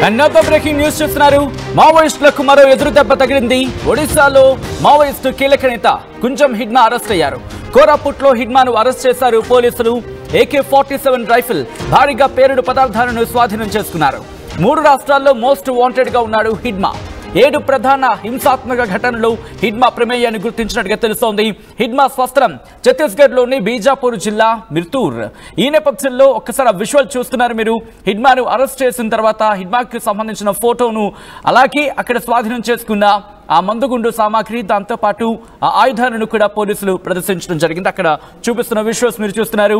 Another breaking news చూస్తున్నారు. మావోయిస్టులకు మరో ఎదురు దెబ్బ తగిలింది. ఒడిశాలో మావోయిస్టు కీలక నేత కుంజం హిడ్మా అరెస్ట్ అయ్యారు. కోరాపుట్లో హిడ్మాను అరెస్ట్ చేశారు పోలీసులు. AK-47 రైఫిల్ భారీగా పేలుడు పదార్థాలను స్వాధీనం చేసుకున్నారు. 3 రాష్ట్రాల్లో మోస్ట్ వాంటెడ్ గా ఉన్నాడు హిడ్మా. 7 ప్రధాన హింసాత్మక ఘటనలు హిడ్మా ప్రమేయాన్ని గుర్తించినట్టుగా తెలుస్తోంది. హిడ్మా స్వస్థలం ఛత్తీస్గఢ్లోని బీజాపూర్ జిల్లా మిర్తూర్. ఈ నేపథ్యంలో ఒక్కసారి విజువల్ చూస్తున్నారు మీరు. హిడ్మాను అరెస్ట్ చేసిన తర్వాత హిడ్మాకి సంబంధించిన ఫోటోను అలాగే అక్కడ స్వాధీనం చేసుకున్న ఆ మందుగుండు సామాగ్రి దాంతో పాటు ఆ ఆయుధాలను కూడా పోలీసులు ప్రదర్శించడం జరిగింది. అక్కడ చూపిస్తున్న విజువల్స్ మీరు చూస్తున్నారు.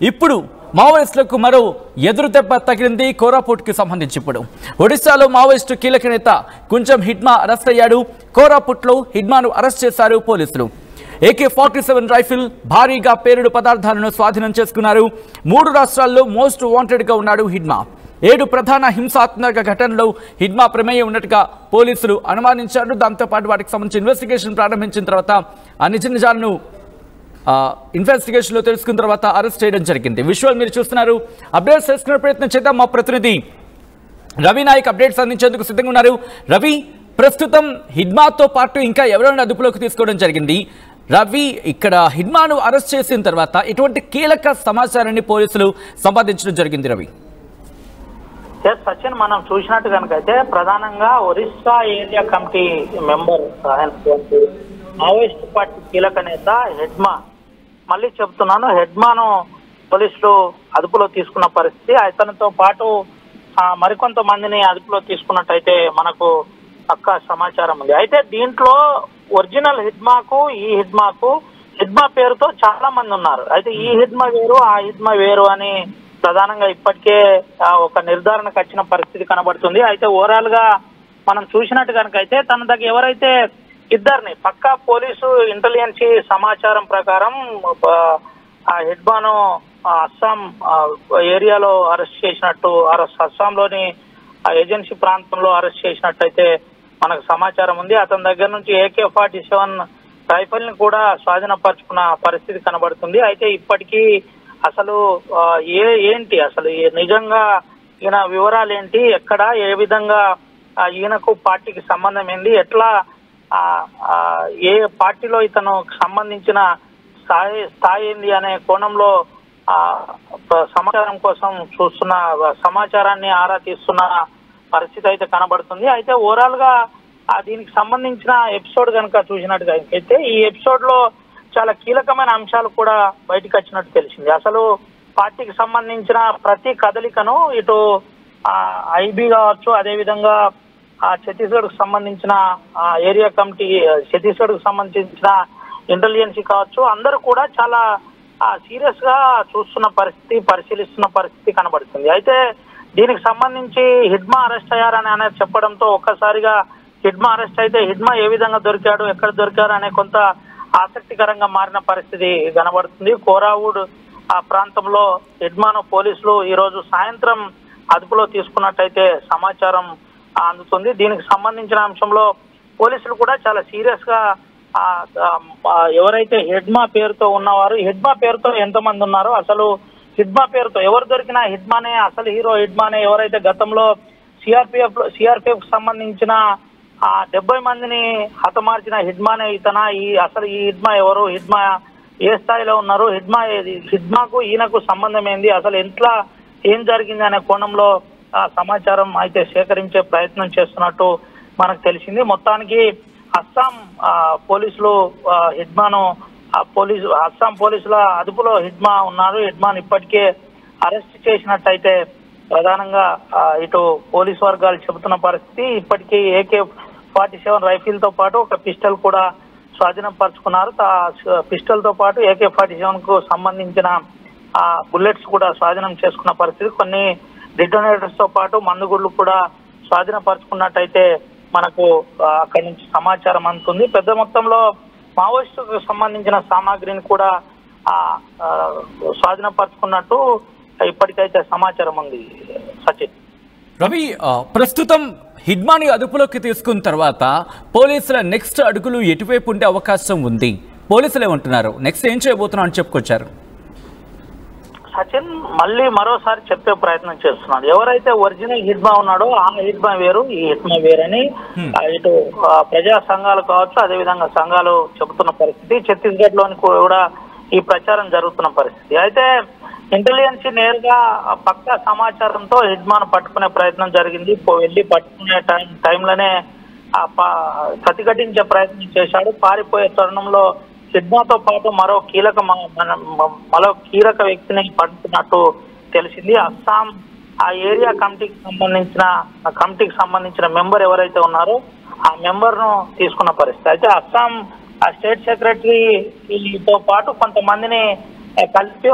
ఇప్పుడు మావోయిస్టులకు మరో ఎదురు దెబ్బ తగిలింది. కోరాపుట్కి సంబంధించి ఇప్పుడు ఒడిశాలో మావోయిస్టు కీలక నేత కుంజం హిడ్మా అరెస్ట్ అయ్యాడు. కోరాపుట్లో హిడ్మాను అరెస్ట్ చేశారు పోలీసులు. AK-47 రైఫిల్ భారీగా పేలుడు పదార్థాలను స్వాధీనం చేసుకున్నారు. 3 రాష్ట్రాల్లో మోస్ట్ వాంటెడ్ గా ఉన్నాడు హిడ్మా. 7 ప్రధాన హింసాత్మక ఘటనలో హిడ్మా ప్రమేయం ఉన్నట్టుగా పోలీసులు అనుమానించారు. దాంతోపాటు వాటికి సంబంధించి ఇన్వెస్టిగేషన్ ప్రారంభించిన తర్వాత ఆ నిజాలను ఇన్వెస్టిగేషన్ లో తెలుసుకున్న తర్వాత అరెస్ట్ చేయడం జరిగింది. విజువల్ మీరు చూస్తున్నారు. అప్డేట్స్ తెలుసుకునే ప్రయత్నం చేద్దాం. మా ప్రతినిధి రవి నాయక్ అప్డేట్స్ అందించేందుకు సిద్ధంగా ఉన్నారు. రవి, ప్రస్తుతం హిడ్మాతో పాటు ఇంకా ఎవరైనా అదుపులోకి తీసుకోవడం జరిగింది. రవి, ఇక్కడ హిడ్మాను అరెస్ట్ చేసిన తర్వాత ఇటువంటి కీలక సమాచారాన్ని పోలీసులు సంపాదించడం జరిగింది. రవి, సచిన్, మనం చూసినట్టు కనుకైతే ప్రధానంగా Orissa area committee member Maoist party కీలక నేత హిడ్మా, మళ్ళీ చెప్తున్నాను, హిడ్మాను పోలీసులు అదుపులో తీసుకున్న పరిస్థితి. అతనితో పాటు మరికొంత మందిని అదుపులో తీసుకున్నట్టయితే మనకు పక్కా సమాచారం ఉంది. అయితే దీంట్లో ఒరిజినల్ హిడ్మాకు ఈ హిడ్మాకు హిడ్మా పేరుతో చాలా మంది ఉన్నారు. అయితే ఈ హిడ్మా వేరు ఆ హిడ్మా వేరు అని ప్రధానంగా ఇప్పటికే ఒక నిర్ధారణకు వచ్చిన పరిస్థితి కనబడుతుంది. అయితే ఓవరాల్ గా మనం చూసినట్టు కనుకైతే తన దగ్గర ఎవరైతే ఇద్దరిని పక్కా పోలీసు ఇంటెలిజెన్సీ సమాచారం ప్రకారం హిడ్మాను అస్సాం ఏరియాలో అరెస్ట్ చేసినట్టు, అస్సాంలోని ఏజెన్సీ ప్రాంతంలో అరెస్ట్ చేసినట్టయితే మనకు సమాచారం ఉంది. అతని దగ్గర నుంచి AK-47 రైఫిల్ ని కూడా స్వాధీనపరుచుకున్న పరిస్థితి కనబడుతుంది. అయితే ఇప్పటికీ అసలు ఏంటి అసలు నిజంగా ఈయన వివరాలు ఏంటి, ఎక్కడ ఏ విధంగా ఈయనకు పార్టీకి సంబంధం ఏంటి, ఎట్లా ఏ పార్టీలో ఇతను సంబంధించిన స్థాయి ఏంది అనే కోణంలో సమాచారం కోసం చూస్తున్న సమాచారాన్ని ఆరా తీస్తున్న పరిస్థితి అయితే కనబడుతుంది. అయితే ఓవరాల్ గా దీనికి సంబంధించిన ఎపిసోడ్ కనుక చూసినట్టుగా అయితే ఈ ఎపిసోడ్ లో చాలా కీలకమైన అంశాలు కూడా బయటకు వచ్చినట్టు తెలిసింది. అసలు పార్టీకి సంబంధించిన ప్రతి కదలికను ఇటు ఐబీ కావచ్చు, అదేవిధంగా ఛత్తీస్గఢ్ కు సంబంధించిన ఏరియా కమిటీ, ఛత్తీస్గఢ్ కు సంబంధించిన ఇంటెలిజెన్సీ కావచ్చు, అందరూ కూడా చాలా సీరియస్ గా చూస్తున్న పరిస్థితి, పరిశీలిస్తున్న పరిస్థితి కనబడుతుంది. అయితే దీనికి సంబంధించి హిడ్మా అరెస్ట్ అయ్యారని అనేది చెప్పడంతో ఒక్కసారిగా హిడ్మా అరెస్ట్ అయితే హిడ్మా ఏ విధంగా దొరికాడు, ఎక్కడ దొరికారు అనే కొంత ఆసక్తికరంగా మారిన పరిస్థితి కనబడుతుంది. కోరావుడ్ ఆ ప్రాంతంలో హిడ్మాను పోలీసులు ఈ రోజు సాయంత్రం అదుపులో తీసుకున్నట్టయితే సమాచారం అందుతుంది. దీనికి సంబంధించిన అంశంలో పోలీసులు కూడా చాలా సీరియస్ గా ఎవరైతే హిడ్మా పేరుతో ఉన్నవారు, హిడ్మా పేరుతో ఎంతమంది ఉన్నారో, అసలు హిడ్మా పేరుతో ఎవరు దొరికినా హిడ్మానే అసలు హీరో హిడ్మానే, ఎవరైతే గతంలో సిఆర్పిఎఫ్ కు సంబంధించిన 70 మందిని హతమార్చిన హిడ్మానే ఇతనా, అసలు ఈ హిడ్మా ఎవరు, హిడ్మా ఏ స్థాయిలో ఉన్నారు, హిడ్మాకు ఈయనకు సంబంధం ఏంది, అసలు ఎట్లా ఏం జరిగింది అనే కోణంలో సమాచారం అయితే సేకరించే ప్రయత్నం చేస్తున్నట్టు మనకు తెలిసింది. మొత్తానికి అస్సాం పోలీసులు హిడ్మాను అస్సాం పోలీసుల అదుపులో హిడ్మా ఉన్నారు. హిడ్మాను ఇప్పటికే అరెస్ట్ చేసినట్టయితే ప్రధానంగా ఇటు పోలీసు వర్గాలు చెబుతున్న పరిస్థితి. ఇప్పటికీ AK-47 రైఫిల్ తో పాటు ఒక పిస్టల్ కూడా స్వాధీనం పరుచుకున్నారు. పిస్టల్ తో పాటు AK-47 కు సంబంధించిన బుల్లెట్స్ కూడా స్వాధీనం చేసుకున్న పరిస్థితి. కొన్ని డిటోనేటర్స్ తో పాటు మందుగుళ్ళు కూడా స్వాధీనపరుచుకున్నట్టయితే మనకు అక్కడి నుంచి సమాచారం అందుతుంది. పెద్ద మొత్తంలో మావోయిస్టుకు సంబంధించిన సామాగ్రిని కూడా స్వాధీనపరుచుకున్నట్టు ఇప్పటికైతే సమాచారం ఉంది. సచిన్, రవి, ప్రస్తుతం హిడ్మాని అదుపులోకి తీసుకున్న తర్వాత పోలీసుల నెక్స్ట్ అడుగులు ఎటువైపు ఉండే అవకాశం ఉంది? పోలీసులు ఏమంటున్నారు, నెక్స్ట్ ఏం చేయబోతున్నా అని చెప్పుకొచ్చారు? సచిన్ మళ్ళీ మరోసారి చెప్పే ప్రయత్నం చేస్తున్నాడు. ఎవరైతే ఒరిజినల్ హిడ్మా ఉన్నాడో ఆ హిడ్మా వేరు, ఈ హిడ్మా వేరని ఇటు ప్రజా సంఘాలు కావచ్చు, అదేవిధంగా సంఘాలు చెబుతున్న పరిస్థితి. ఛత్తీస్గఢ్ లోని కూడా ఈ ప్రచారం జరుగుతున్న పరిస్థితి. అయితే ఇంటెలిజెన్స్ నేరుగా పక్కా సమాచారంతో హిడ్మాను పట్టుకునే ప్రయత్నం జరిగింది. వెళ్ళి పట్టుకునే టైంలోనే ప్రతిఘటించే ప్రయత్నం చేశాడు. పారిపోయే తరుణంలో హిడ్మాతో పాటు మరో కీలక వ్యక్తిని పట్టుకున్నట్టు తెలిసింది. అస్సాం ఆ ఏరియా కమిటీకి సంబంధించిన మెంబర్ ఎవరైతే ఉన్నారో ఆ మెంబర్ ను తీసుకున్న పరిస్థితి. అయితే అస్సాం ఆ స్టేట్ సెక్రటరీతో పాటు కొంతమందిని కలిపి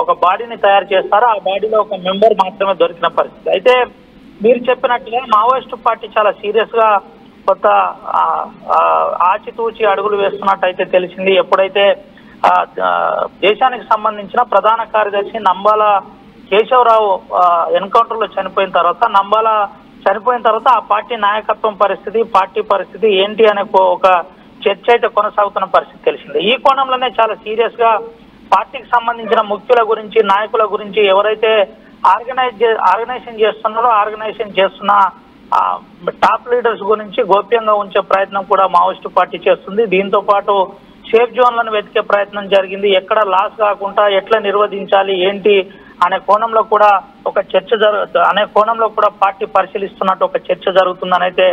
ఒక బాడీని తయారు చేస్తారు. ఆ బాడీలో ఒక మెంబర్ మాత్రమే దొరికిన పరిస్థితి. అయితే మీరు చెప్పినట్టుగా మావోయిస్టు పార్టీ చాలా సీరియస్ గా కొత్త ఆచితూచి అడుగులు వేస్తున్నట్టయితే తెలిసింది. ఎప్పుడైతే దేశానికి సంబంధించిన ప్రధాన కార్యదర్శి నంబాల కేశవరావు ఎన్కౌంటర్ లో చనిపోయిన తర్వాత ఆ పార్టీ నాయకత్వం పరిస్థితి, పార్టీ పరిస్థితి ఏంటి అనే ఒక చర్చ అయితే కొనసాగుతున్న పరిస్థితి తెలిసింది. ఈ కోణంలోనే చాలా సీరియస్ గా పార్టీకి సంబంధించిన ముఖ్యుల గురించి, నాయకుల గురించి, ఎవరైతే ఆర్గనైజేషన్ చేస్తున్న టాప్ లీడర్స్ గురించి గోప్యంగా ఉంచే ప్రయత్నం కూడా మావోయిస్టు పార్టీ చేస్తుంది. దీంతో పాటు సేఫ్ జోన్లను వెతికే ప్రయత్నం జరిగింది. ఎక్కడ లాస్ కాకుండా ఎట్లా నిర్వహించాలి ఏంటి అనే కోణంలో కూడా పార్టీ పరిశీలిస్తున్నట్టు ఒక చర్చ జరుగుతుందని అయితే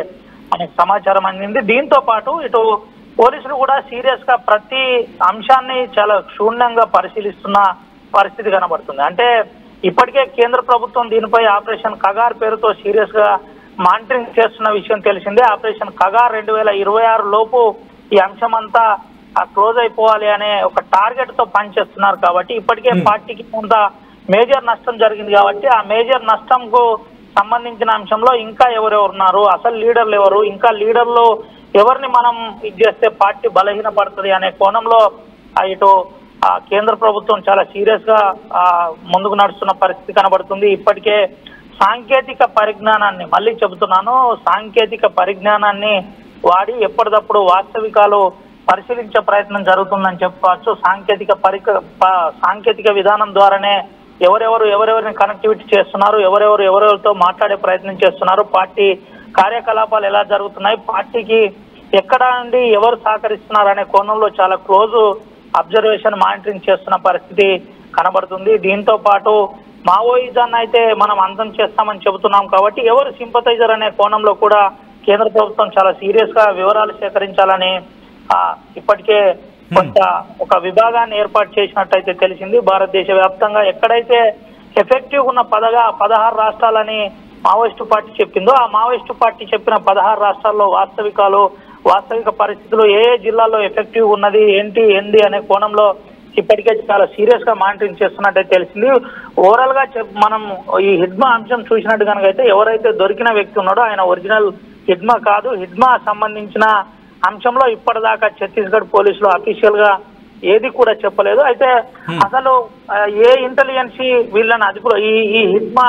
మనకు సమాచారం అందింది. దీంతో పాటు ఇటు పోలీసులు కూడా సీరియస్ గా ప్రతి అంశాన్ని చాలా క్షుణ్ణంగా పరిశీలిస్తున్న పరిస్థితి కనబడుతుంది. అంటే ఇప్పటికే కేంద్ర ప్రభుత్వం దీనిపై ఆపరేషన్ కగార్ పేరుతో సీరియస్ గా మానిటరింగ్ చేస్తున్న విషయం తెలిసిందే. ఆపరేషన్ కగార్ 2026 లోపు ఈ అంశం అంతా క్లోజ్ అయిపోవాలి అనే ఒక టార్గెట్ తో పనిచేస్తున్నారు. కాబట్టి ఇప్పటికే పార్టీకి కొంత మేజర్ నష్టం జరిగింది. కాబట్టి ఆ మేజర్ నష్టంకు సంబంధించిన అంశంలో ఇంకా ఎవరెవరు ఉన్నారు, అసలు లీడర్లు ఎవరు, ఇంకా లీడర్లు ఎవరిని మనం ఇది చేస్తే పార్టీ బలహీనపడుతుంది అనే కోణంలో ఇటు కేంద్ర ప్రభుత్వం చాలా సీరియస్ గా ముందుకు నడుస్తున్న పరిస్థితి కనబడుతుంది. ఇప్పటికే సాంకేతిక పరిజ్ఞానాన్ని, మళ్ళీ చెబుతున్నాను, సాంకేతిక పరిజ్ఞానాన్ని వాడి ఎప్పటికప్పుడు వాస్తవికాలు పరిశీలించే ప్రయత్నం జరుగుతుందని చెప్పుకోవచ్చు. సాంకేతిక విధానం ద్వారానే ఎవరెవరిని కనెక్టివిటీ చేస్తున్నారు, ఎవరెవరితో మాట్లాడే ప్రయత్నం చేస్తున్నారు, పార్టీ కార్యకలాపాలు ఎలా జరుగుతున్నాయి, పార్టీకి ఎక్కడ నుండి ఎవరు సహకరిస్తున్నారు అనే కోణంలో చాలా క్లోజ్ అబ్జర్వేషన్, మానిటరింగ్ చేస్తున్న పరిస్థితి కనబడుతుంది. దీంతో పాటు మావోయిజాన్ని అయితే మనం అంతం చేస్తామని చెబుతున్నాం. కాబట్టి ఎవరు సింపథైజర్ అనే కోణంలో కూడా కేంద్ర ప్రభుత్వం చాలా సీరియస్ గా వివరాలు సేకరించాలని ఇప్పటికే కొంత ఒక విభాగాన్ని ఏర్పాటు చేసినట్టయితే తెలిసింది. భారతదేశ వ్యాప్తంగా ఎక్కడైతే ఎఫెక్టివ్ ఉన్న 16 రాష్ట్రాలని మావోయిస్టు పార్టీ చెప్పిందో ఆ మావోయిస్టు పార్టీ చెప్పిన 16 రాష్ట్రాల్లో వాస్తవిక పరిస్థితులు ఏ జిల్లాల్లో ఎఫెక్టివ్ ఉన్నది ఏంటి అనే కోణంలో ఇప్పటికే చాలా సీరియస్ గా మానిటరింగ్ చేస్తున్నట్టయితే తెలిసింది. ఓవరాల్ గా మనం ఈ హిడ్మా అంశం చూసినట్టు కనుక అయితే ఎవరైతే దొరికిన వ్యక్తి ఉన్నాడో ఆయన ఒరిజినల్ హిడ్మా కాదు. హిడ్మా సంబంధించిన అంశంలో ఇప్పటిదాకా ఛత్తీస్గఢ్ పోలీసులు అఫీషియల్ గా ఏది కూడా చెప్పలేదు. అయితే అసలు ఏ ఇంటెలిజెన్స్ వీళ్ళని అదుపులో ఈ హెడ్మా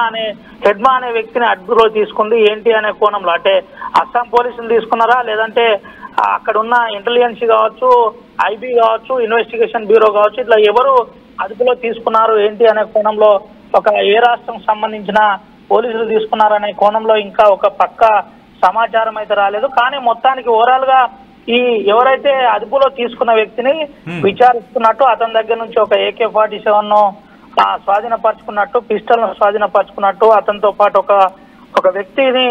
అనే వ్యక్తిని అదుపులో తీసుకుంది ఏంటి అనే కోణంలో, అంటే అస్సాం పోలీసులు తీసుకున్నారా, లేదంటే అక్కడ ఉన్న ఇంటెలిజెన్స్ కావచ్చు, ఐబీ కావచ్చు, ఇన్వెస్టిగేషన్ బ్యూరో కావచ్చు, ఇట్లా ఎవరు అదుపులో తీసుకున్నారు ఏంటి అనే కోణంలో, ఒక ఏ రాష్ట్రం సంబంధించిన పోలీసులు తీసుకున్నారనే కోణంలో ఇంకా ఒక పక్క సమాచారం అయితే రాలేదు. కానీ మొత్తానికి ఓవరాల్ గా ఈ ఎవరైతే అదుపులో తీసుకున్న వ్యక్తిని విచారిస్తున్నట్టు, అతని దగ్గర నుంచి ఒక AK-47 స్వాధీనపరుచుకున్నట్టు, పిస్టల్ ను స్వాధీనపరుచుకున్నట్టు, అతనితో పాటు ఒక వ్యక్తిని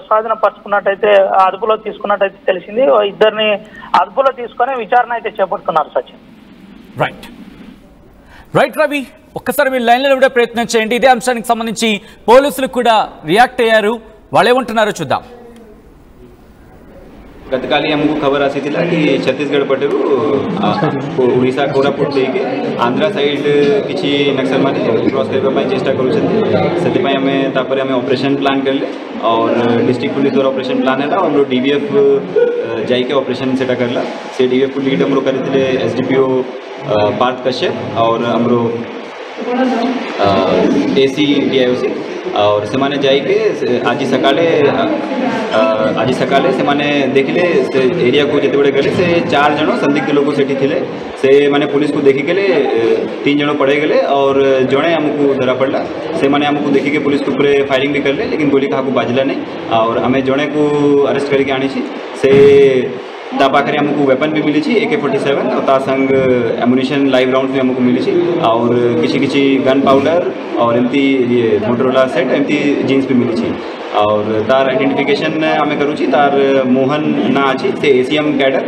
స్వాధీనపరుచుకున్నట్టయితే అదుపులో తీసుకున్నట్టయితే తెలిసింది. ఇద్దరిని అదుపులో తీసుకొని విచారణ అయితే చేపడుతున్నారు. సచిన్. రైట్ రవి, ఒక్కసారి మీరు లైన్లో ఉండే ప్రయత్నం చేయండి. ఇదే అంశానికి సంబంధించి పోలీసులు కూడా రియాక్ట్ అయ్యారు, వాళ్ళు ఏమంటున్నారో చూద్దాం. गतकाली हमको खबर आसीथिला कि छत्तीसगढ़ पटेरू ओडिशा कोरापुट देके आंध्रा साइड किसी नक्सल माने क्रॉस करबा पई चेष्टा करूछथि. सेति पई हमें तापर हमें ऑपरेशन प्लान करले और डिस्ट्रिक्ट पुलिस द्वारा ऑपरेशन प्लान है हमरो DVF जाई के ऑपरेशन सेटा करला. से DVF को लीड हमरो करथिले SDPO पार्थ कश्यप और हमरो AC DIOC और से जाइके आज सकाले से देखिले से एरिया को जिते बड़े गले से 4 जन संदिग्ध लोग सेठी थिले से माने पुलिस को देखी गले 3 जन पड़े गले और जड़े आमको धरा पड़ला से माने आमको देखी के पुलिस के ऊपर फायरिंग भी करले लेकिन गोली क्या बाजला नहीं और आम जड़े को अरेस्ट करके आनी से ता पाखे आमको वेपन भी मिली AK-47 और ता संग एमुनिशन लाइव राउंड भी आमको मिली और किसी गन पाउडर और एमती ये मोटरोला सेट एमती जीन्स भी मिली और तार आइडेंटिफिकेशन आम करूँ तार मोहन ना अच्छी से ACM कैडर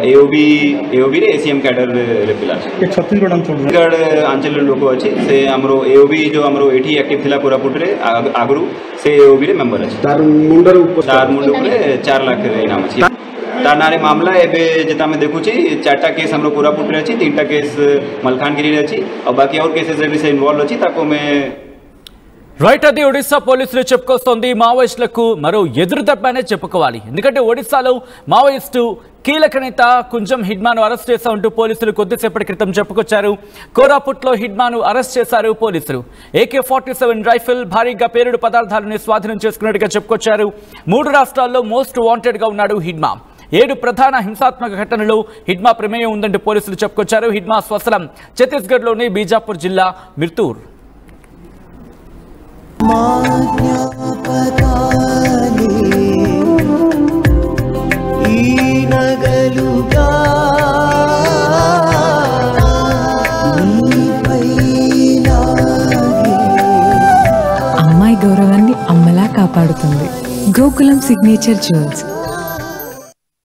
AOB रे ACM कैडर रे पिला छत्तीसगढ़ अंचल लोक अच्छी से आमरो AOB जो आमरो एठी एक्टिव थिला कोरापुट रे आगरू से AOB रे मेंबर अच्छी तार मुंडर ऊपर 4 लाख इनाम अच्छी तार नारे मामला एबे जेता में देखुची 4टा केस हमरो कोरापुट रे अछि 3टा केस मलकानगिरी रे अछि और बाकी और केसेस रे से इन्वॉल्व अछि ताको में రైట్ అది ఒడిశా పోలీసులు చెప్పుకొస్తోంది మావోయిస్టులకు మరో ఎదురుదెబ్బనే చెప్పుకోవాలి ఎందుకంటే ఒడిశాలో మావోయిస్టు కీలక నేత కుంజం హిడ్మాను అరెస్ట్ చేశామంటూ పోలీసులు కొద్దిసేపటి క్రితం చెప్పుకొచ్చారు కోరాపుట్లో హిడ్మాను అరెస్ట్ చేశారు పోలీసులు AK-47 రైఫిల్ భారీగా పేలుడు పదార్థాలను స్వాధీనం చేసుకున్నట్టుగా చెప్పుకొచ్చారు 3 రాష్ట్రాల్లో మోస్ట్ వాంటెడ్ గా ఉన్నాడు హిడ్మా 7 ప్రధాన హింసాత్మక ఘటనలో హిడ్మా ప్రమేయం ఉందంటూ పోలీసులు చెప్పుకొచ్చారు హిడ్మా స్వస్థలం ఛత్తీస్గఢ్లోని బీజాపూర్ జిల్లా మిర్తూర్ అమ్మాయి గౌరవాన్ని అమ్మలా కాపాడుతుంది గోకులం సిగ్నేచర్ జ్యువెల్స్